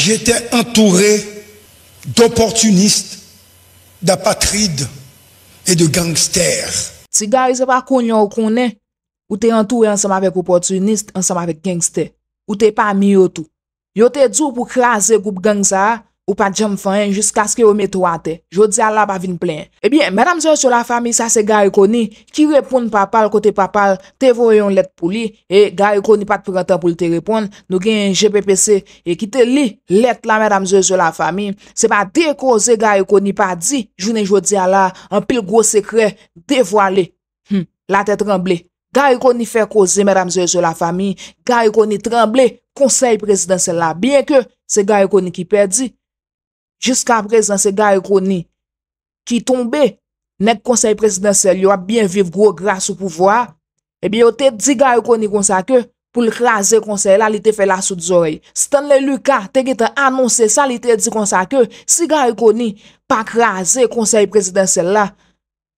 J'étais entouré d'opportunistes, d'apatrides et de gangsters. Si gars, c'est pas qu'on connaît, ou t'es entouré ensemble avec opportunistes, ensemble avec gangsters, ou t'es pas mis au tout. Yo te dit pour craser groupe gang ça, ou pas jam fin jusqu'à ce que vous mettez à terre. Je dis à la pas vin plein. Eh bien, mesdames et messieurs la famille, ça c'est gars Koni qui répond papa, le côté papa, te voyons lettre pour lui, et gars Koni pas de prendre temps pour te répondre. Nous gagne GPPC, et qui te lit lettre là, mesdames et messieurs la famille. C'est pas décauser gars Koni pas dit, journée jodi à la, un pile gros secret, dévoilé. La tête tremblée. Gars Koni fait causer, mesdames et messieurs la famille, gars Koni tremblé, conseil présidentiel là, bien que c'est gars Koni qui perdu. Jusqu'à présent, c'est gars Koni qui tombé, net conseil présidentiel, yo a bien vivre gros grâce au pouvoir. Eh bien, yo te dit gars Koni comme ça que pour le craser conseil là, il te fait la sous des oreilles. Stanley Lucas te annoncé ça, il te dit comme ça que si gars Koni pas craser conseil présidentiel là,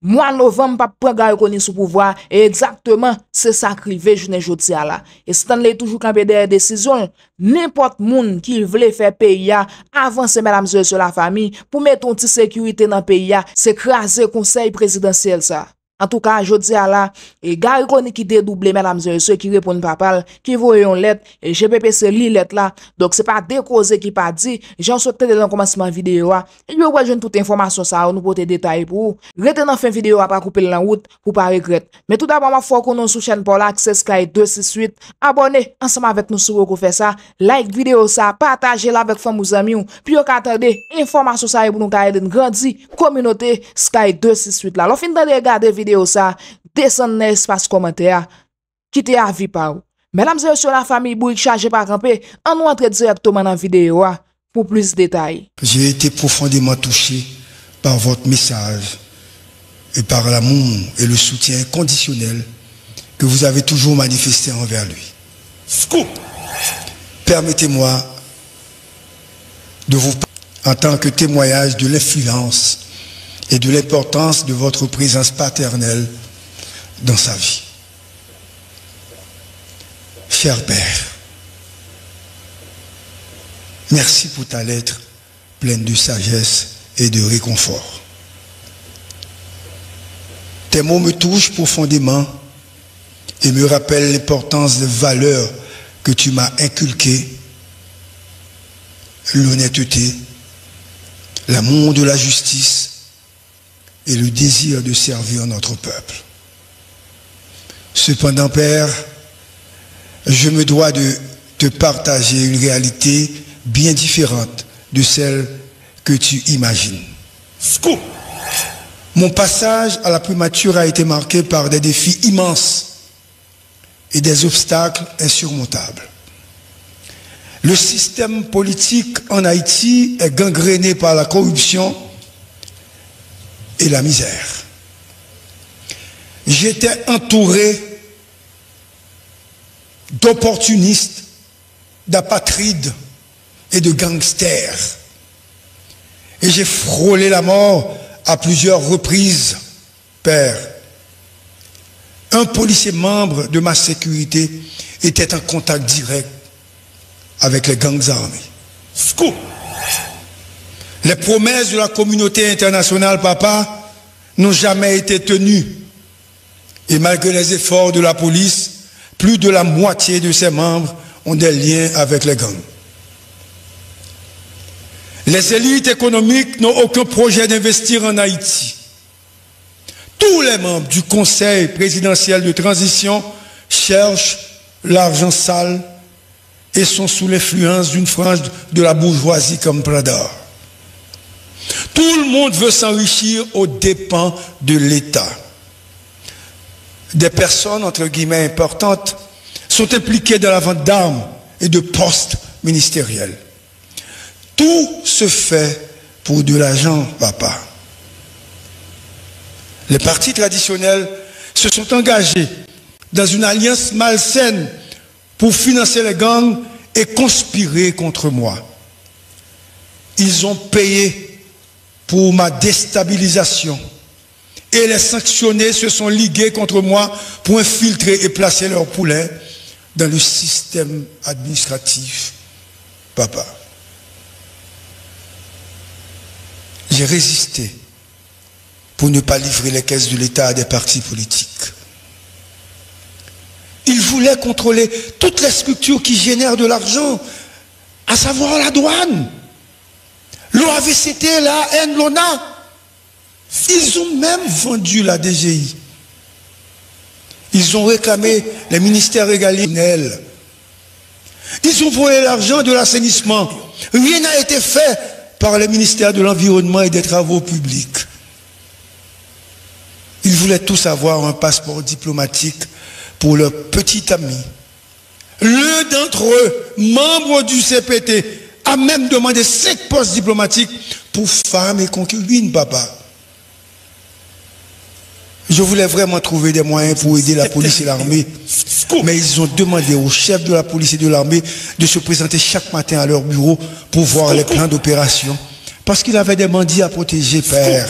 mois novembre pas prendre gars Koni sous pouvoir et exactement c'est ça crivé journée jodi a là. Et Stanley toujours campé derrière décision, n'importe moun qui veut faire pays a avancer mesdames et messieurs la famille pour mettre une petite sécurité dans pays a, c'est craser conseil présidentiel ça. En tout cas, je dis à la, et gars Koni qui dédoublé, mesdames et messieurs, qui répondent papa, qui voyons lettre, et GPPC lit lettre là. Donc, c'est pas décausé qui pas dit, j'en sauté dans le commencement vidéo, et yo ouais, jeune toute information ça, nous pote détails pour vous. Rete dans fin vidéo, pas couper la route, pour pas regretter. Mais tout d'abord, ma foi qu'on nous sous chaîne pour l'accès Sky 268, abonnez, ensemble avec nous sur vous fait ça, like vidéo ça, partagez la avec famille ou amis, puis yo attendez, information ça, pour nous aider grandir, communauté Sky 268 là. L'on fin de regarder vidéo ça, descend dans l'espace commentaire, quittez avis par vous. Mesdames et messieurs la famille, bouille chargé par camper, on entre directement dans la vidéo pour plus de détails. J'ai été profondément touché par votre message et par l'amour et le soutien conditionnel que vous avez toujours manifesté envers lui. Scoop! Permettez-moi de vous parler en tant que témoignage de l'influence et de l'importance de votre présence paternelle dans sa vie. Cher Père, merci pour ta lettre pleine de sagesse et de réconfort. Tes mots me touchent profondément et me rappellent l'importance des valeurs que tu m'as inculquées, l'honnêteté, l'amour de la justice, et le désir de servir notre peuple. Cependant, Père, je me dois de te partager une réalité bien différente de celle que tu imagines. Scoop! Mon passage à la primature a été marqué par des défis immenses et des obstacles insurmontables. Le système politique en Haïti est gangréné par la corruption et la misère. J'étais entouré d'opportunistes, d'apatrides et de gangsters. Et j'ai frôlé la mort à plusieurs reprises, Père. Un policier membre de ma sécurité était en contact direct avec les gangs armés. Scoop! Les promesses de la communauté internationale, papa, n'ont jamais été tenues. Et malgré les efforts de la police, plus de la moitié de ses membres ont des liens avec les gangs. Les élites économiques n'ont aucun projet d'investir en Haïti. Tous les membres du Conseil présidentiel de transition cherchent l'argent sale et sont sous l'influence d'une frange de la bourgeoisie comme Prador. Tout le monde veut s'enrichir aux dépens de l'État. Des personnes, entre guillemets, importantes sont impliquées dans la vente d'armes et de postes ministériels. Tout se fait pour de l'argent, papa. Les partis traditionnels se sont engagés dans une alliance malsaine pour financer les gangs et conspirer contre moi. Ils ont payé pour ma déstabilisation et les sanctionnés se sont ligués contre moi pour infiltrer et placer leurs poulets dans le système administratif, papa. j'ai résisté pour ne pas livrer les caisses de l'État à des partis politiques. Ils voulaient contrôler toutes les structures qui génèrent de l'argent, à savoir la douane, l'OAVCT, la AN, l'ONA. Ils ont même vendu la DGI. Ils ont réclamé les ministères régaliens. Ils ont volé l'argent de l'assainissement. Rien n'a été fait par le ministère de l'Environnement et des Travaux publics. Ils voulaient tous avoir un passeport diplomatique pour leur petit ami. L'un d'entre eux, membre du CPT, a même demandé 5 postes diplomatiques pour femmes et concubines, papa. Je voulais vraiment trouver des moyens pour aider la police et l'armée. Mais ils ont demandé au chef de la police et de l'armée de se présenter chaque matin à leur bureau pour voir les plans d'opération. Parce qu'il avait des bandits à protéger, père.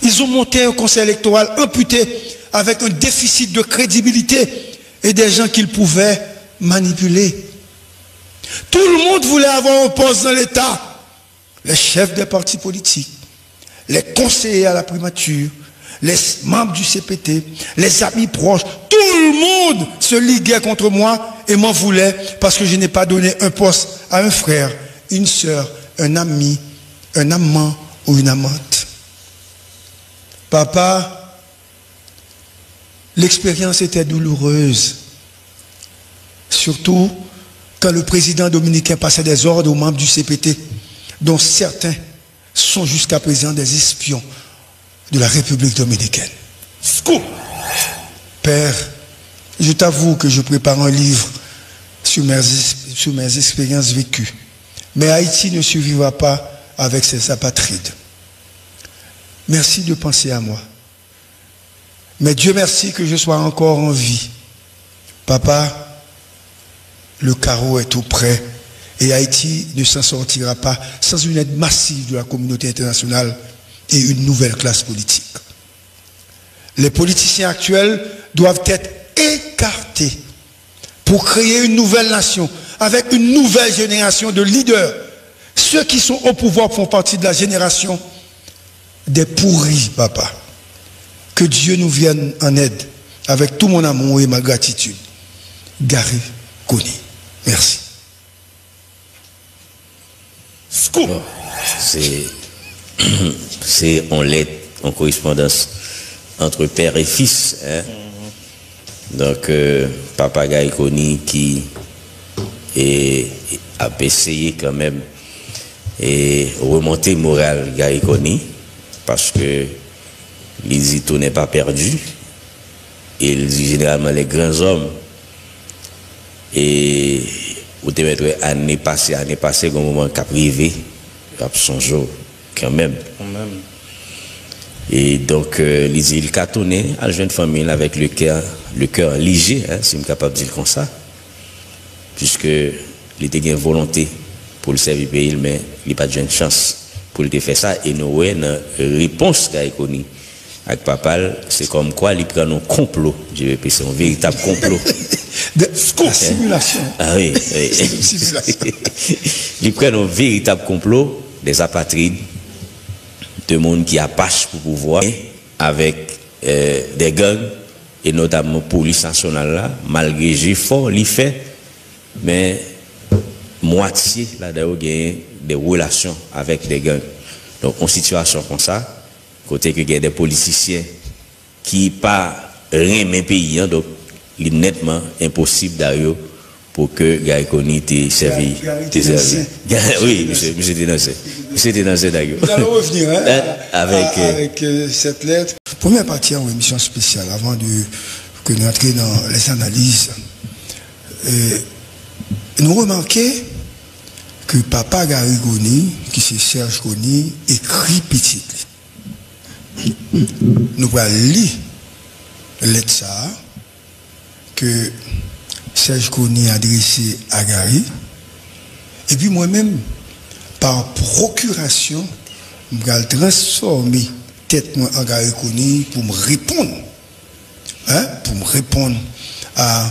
Ils ont monté un conseil électoral amputé avec un déficit de crédibilité et des gens qu'ils pouvaient manipuler. Tout le monde voulait avoir un poste dans l'État. Les chefs des partis politiques, les conseillers à la primature, les membres du CPT, les amis proches, tout le monde se liguait contre moi et m'en voulait parce que je n'ai pas donné un poste à un frère, une sœur, un ami, un amant ou une amante. Papa, l'expérience était douloureuse, surtout quand le président dominicain passait des ordres aux membres du CPT, dont certains sont jusqu'à présent des espions de la République dominicaine. Père, je t'avoue que je prépare un livre sur mes expériences vécues. Mais Haïti ne survivra pas avec ses apatrides. Merci de penser à moi. Mais Dieu merci que je sois encore en vie. Papa, le carreau est tout près et Haïti ne s'en sortira pas sans une aide massive de la communauté internationale et une nouvelle classe politique. Les politiciens actuels doivent être écartés pour créer une nouvelle nation avec une nouvelle génération de leaders. Ceux qui sont au pouvoir font partie de la génération des pourris, papa. Que Dieu nous vienne en aide avec tout mon amour et ma gratitude. Gary Koni. Merci. Bon, c'est en lettre, en correspondance entre père et fils. Hein? Donc, papa Gary Koni qui a essayé quand même et remonter moral Gary Koni parce que les Ito n'est pas perdu. Et il dit généralement les grands hommes et vous te mettre année passée, un moment cap privé, cap son jour quand même. Et donc il cartonné à la jeune famille avec le cœur léger, hein, si je suis capable de dire comme ça, puisque il était une volonté pour le servir pays, mais il n'a pas de chance pour le faire ça. Et nous avons une réponse qu'a connu avec papa, c'est comme quoi il prend un complot, je vais passer un véritable complot. La simulation. Ah oui, oui. Il prend un véritable complot des apatrides, de monde qui apache pour pouvoir, avec des gangs, et notamment la police nationale là, malgré j'ai fort, il fait, mais moitié là-dedans gagne des relations avec des gangs. Donc en situation comme ça, côté que il y a des politiciens qui pas rien mais pays, hein, donc il est nettement impossible d'ailleurs pour que Gary Koni t'ait servi. Oui, monsieur dénoncé. Monsieur dénoncé d'ailleurs. Nous allons revenir hein, avec cette lettre. Première partie en émission spéciale, avant que nous entrions dans les analyses. Nous remarquons que papa Gary Koni, qui c'est Serge Koni, écrit petit. Nous allons lire lettre ça que Serge Koni a adressé à Gary. Et puis moi-même, par procuration, je vais transformer tête en Gary Koni pour me répondre. Hein, pour me répondre à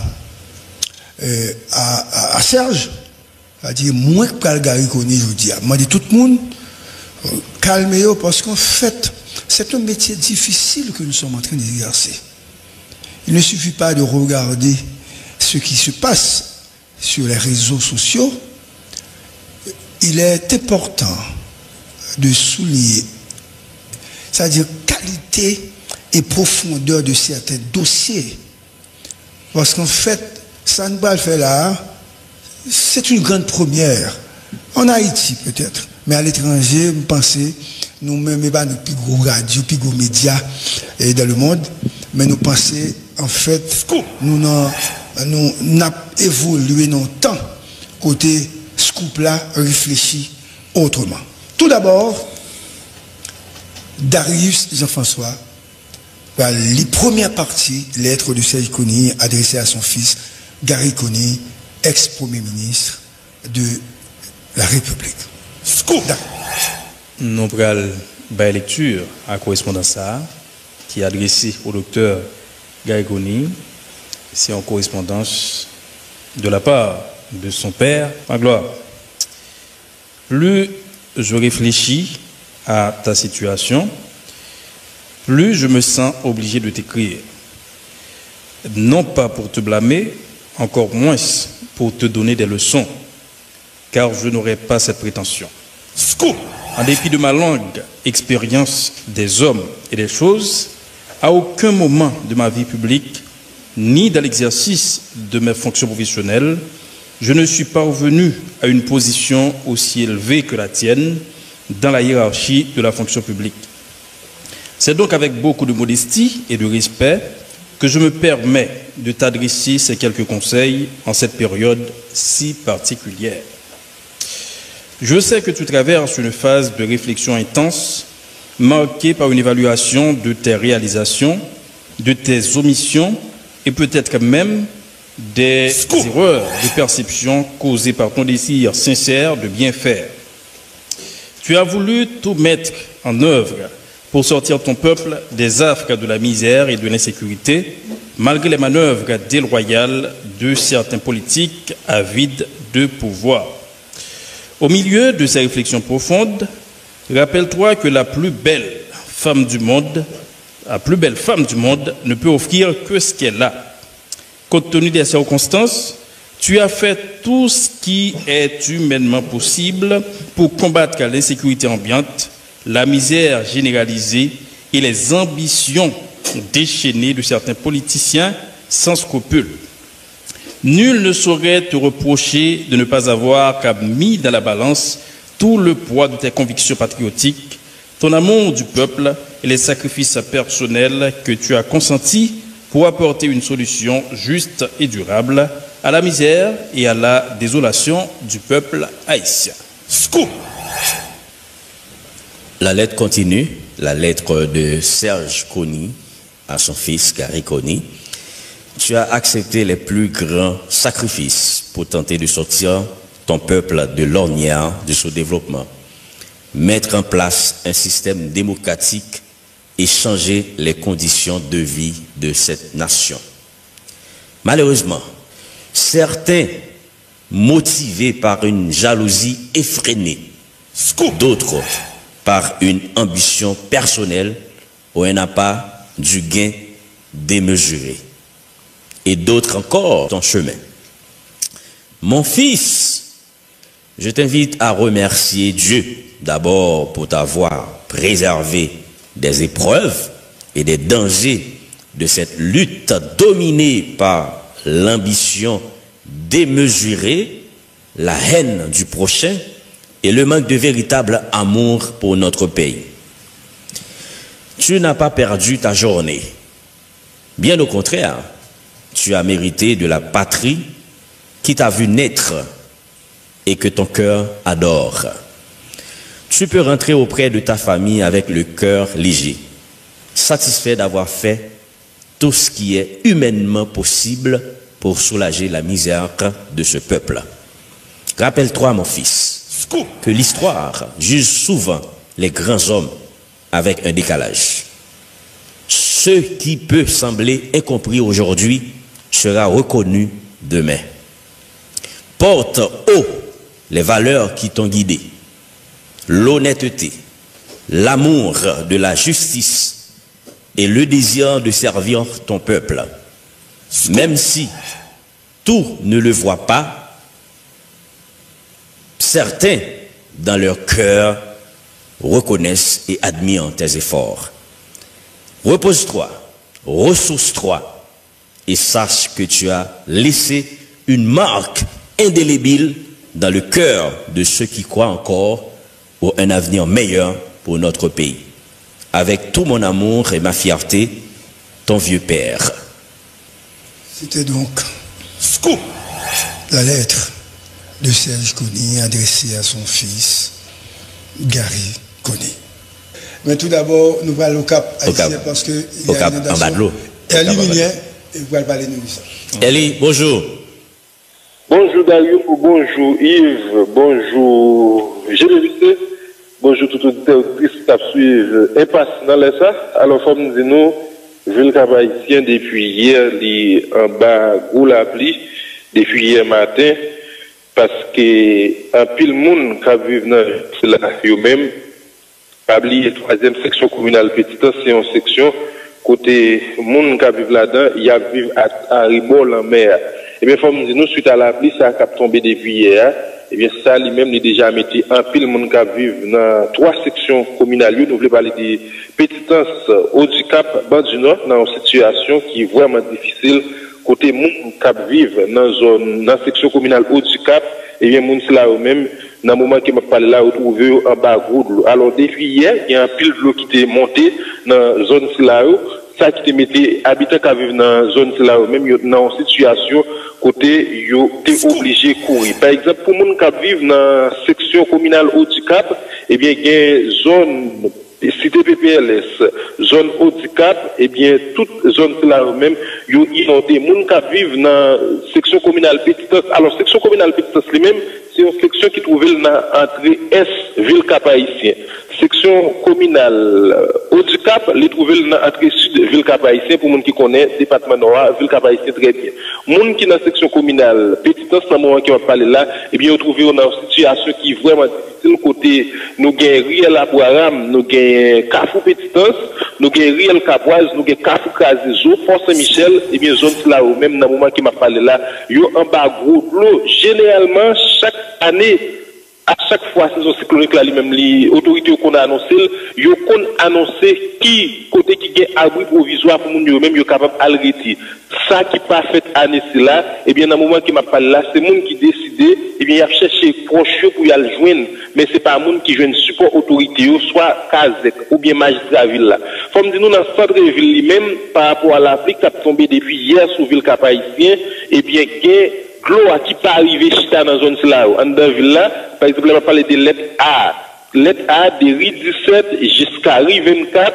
Serge. C'est-à-dire, moi, que Gary Koni, je dis, je dis tout le monde, calmez-vous parce qu'en fait, c'est un métier difficile que nous sommes en train d'exercer. Il ne suffit pas de regarder ce qui se passe sur les réseaux sociaux. Il est important de souligner, c'est-à-dire qualité et profondeur de certains dossiers. Parce qu'en fait, ça ne va le faire là, c'est une grande première. En Haïti peut-être, mais à l'étranger, vous pensez, nous-mêmes, pas nos plus gros radios, plus gros médias dans le monde, mais nous pensons, en fait, nous avons évolué dans le temps, côté scoop là, réfléchi autrement. Tout d'abord, Darius Jean-François, les premières parties, lettre de Serge Kony adressée à son fils, Gary Kony, ex-premier ministre de la République. Scoop. Nous prenons la lecture à correspondance qui est adressée au docteur Gary Kony. C'est en correspondance de la part de son père, en gloire. Plus je réfléchis à ta situation, plus je me sens obligé de t'écrire. Non pas pour te blâmer, encore moins pour te donner des leçons, car je n'aurai pas cette prétention. Scoop. En dépit de ma longue expérience des hommes et des choses, à aucun moment de ma vie publique, ni dans l'exercice de mes fonctions professionnelles, je ne suis parvenu à une position aussi élevée que la tienne dans la hiérarchie de la fonction publique. C'est donc avec beaucoup de modestie et de respect que je me permets de t'adresser ces quelques conseils en cette période si particulière. Je sais que tu traverses une phase de réflexion intense, marquée par une évaluation de tes réalisations, de tes omissions et peut-être même des erreurs de perception causées par ton désir sincère de bien faire. Tu as voulu tout mettre en œuvre pour sortir ton peuple des affres de la misère et de l'insécurité, malgré les manœuvres déloyales de certains politiques avides de pouvoir. Au milieu de ces réflexions profondes, rappelle-toi que la plus belle femme du monde ne peut offrir que ce qu'elle a. Compte tenu des circonstances, tu as fait tout ce qui est humainement possible pour combattre l'insécurité ambiante, la misère généralisée et les ambitions déchaînées de certains politiciens sans scrupules. Nul ne saurait te reprocher de ne pas avoir mis dans la balance tout le poids de tes convictions patriotiques, ton amour du peuple et les sacrifices personnels que tu as consentis pour apporter une solution juste et durable à la misère et à la désolation du peuple haïtien. Scoop. La lettre continue, la lettre de Serge Kony à son fils Gary Kony. Tu as accepté les plus grands sacrifices pour tenter de sortir ton peuple de l'ornière de son développement, mettre en place un système démocratique et changer les conditions de vie de cette nation. Malheureusement, certains, motivés par une jalousie effrénée, d'autres par une ambition personnelle ou un appât du gain démesuré, et d'autres encore ton chemin. Mon fils, je t'invite à remercier Dieu d'abord pour t'avoir préservé des épreuves et des dangers de cette lutte dominée par l'ambition démesurée, la haine du prochain et le manque de véritable amour pour notre pays. Tu n'as pas perdu ta journée. Bien au contraire, tu as mérité de la patrie qui t'a vu naître et que ton cœur adore. Tu peux rentrer auprès de ta famille avec le cœur léger, satisfait d'avoir fait tout ce qui est humainement possible pour soulager la misère de ce peuple. Rappelle-toi, mon fils, que l'histoire juge souvent les grands hommes avec un décalage. Ce qui peut sembler incompris aujourd'hui sera reconnu demain. Porte haut les valeurs qui t'ont guidé, l'honnêteté, l'amour de la justice et le désir de servir ton peuple. Même si tout ne le voit pas, certains dans leur cœur reconnaissent et admirent tes efforts. Repose-toi, ressource-toi et sache que tu as laissé une marque indélébile dans le cœur de ceux qui croient encore pour un avenir meilleur pour notre pays. Avec tout mon amour et ma fierté, ton vieux père. C'était donc Scoop, la lettre de Serge Kony adressée à son fils Gary Kony. Mais tout d'abord, nous parlons au Cap haïtien parce qu'il y a une inondation. Elie Milien, et vous allez parler de nous ça. Elie, bonjour. Bonjour Dario, bonjour Yves, bonjour Génévité, bonjour tout auditeur qui suivre Impasse dans les ça. Alors, comme nous disons, Ville Cap haïtien depuis hier, li en bas gros la pluie, depuis hier matin, parce que un pile monde qui vit dans cela eux-mêmes, pas oublier troisième section communale petite, c'est une section côté monde qui vit là-dedans, il y a vivre à Ribol en mer. Et bien, faut nous dire, suite à la pluie, ça a tombé depuis hier. Et bien, ça, lui-même, il a déjà mis un pile monde qui vit dans 3 sections communales. Nous voulons parler de Petitance, Haut-du-Cap, Bas du Nord, dans une situation qui est vraiment difficile. Côté monde qui vit dans la section communale Haut-du-Cap, et bien, monde là eux-mêmes, dans le moment que je parle là, retrouvé en bas gros de l'eau. Alors, depuis hier, il y a un pile de l'eau qui était monté dans la zone là, ça qui te mettait habitants qui vivent dans la zone là, même dans une situation côté yo t'es obligé de courir. Par exemple, pour les gens qui vivent dans la section communale Haut-du-Cap, eh bien, il y a une zone cité PPLS, zone Haut-du-Cap, eh bien, toute zone là même, yo inondé. Les gens qui vivent dans la section communale Petitance, alors, section communale Petitance, lui-même, c'est une section qui trouve dans l'entrée Est, Ville Cap haïtien. Section communale Haut-du-Cap, les trouver dans l'entrée Sud, Ville Cap haïtien, pour les gens qui connaissent, département Nord, Ville Cap haïtien très bien. Les gens qui dans la section communale Petitance, dans le moment qui va parler là, eh bien, trouver dans une situation qui est vraiment difficile. Côté, nous avons Riel Aboaram, nous avons Carrefour Petitance, nous avons Riel Caboise, nous avons Carrefour Kazizo, Fort Saint-Michel, et bien, zone là, même dans le moment qui m'a parlé là, yo en bas gros de l'eau. Généralement, chaque année, à chaque fois, saison cyclonique là, même les autorités qu'on a annoncé, yo qu'on annoncé qui, côté qui gagne abri provisoire pour moun yo même yo capable à l'arrêter. Ça qui pas fait année là, et bien, dans le moment qui m'a parlé là, c'est moun qui décidé, et bien, il a cherché proche pour y aller joindre, mais c'est pas moun qui joue support autorité, soit Kazek, ou bien magistrat ville là. Faut me dire, nous, dans le centre de ville lui-même, par rapport à la pluie qui a tombé depuis hier sur ville Cap haïtien, et bien, l'eau qui pas arrivé chita dans la zone là, en dans ville là, par exemple, on va parler de lettre A. Lettre A, de RI 17 jusqu'à RI 24,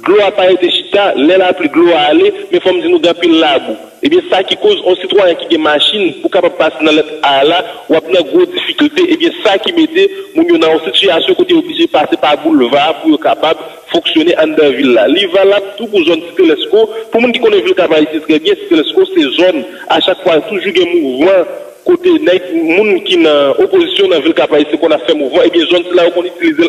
l'eau a pas été chita, la plus l'eau a allé, mais faut me dire, nous gapil la boue. Et bien, ça qui cause un citoyen qui a une machine pour capable passer dans lettre A là, ou a une grosse difficulté, et bien, ça qui mettait, nous, dans une situation côté obligé de passer par boulevard pour être capable de fonctionner en dans ville là. Il va là, tout pour zone Telesco, pour les gens qui connaissent ville Cap haïtien très bien, Telesco, c'est zone, à chaque fois, toujours un mouvement, côté, les gens qui sont en opposition dans ville Cap haïtien qu'on a fait mouvement, et bien, zone là, on utilise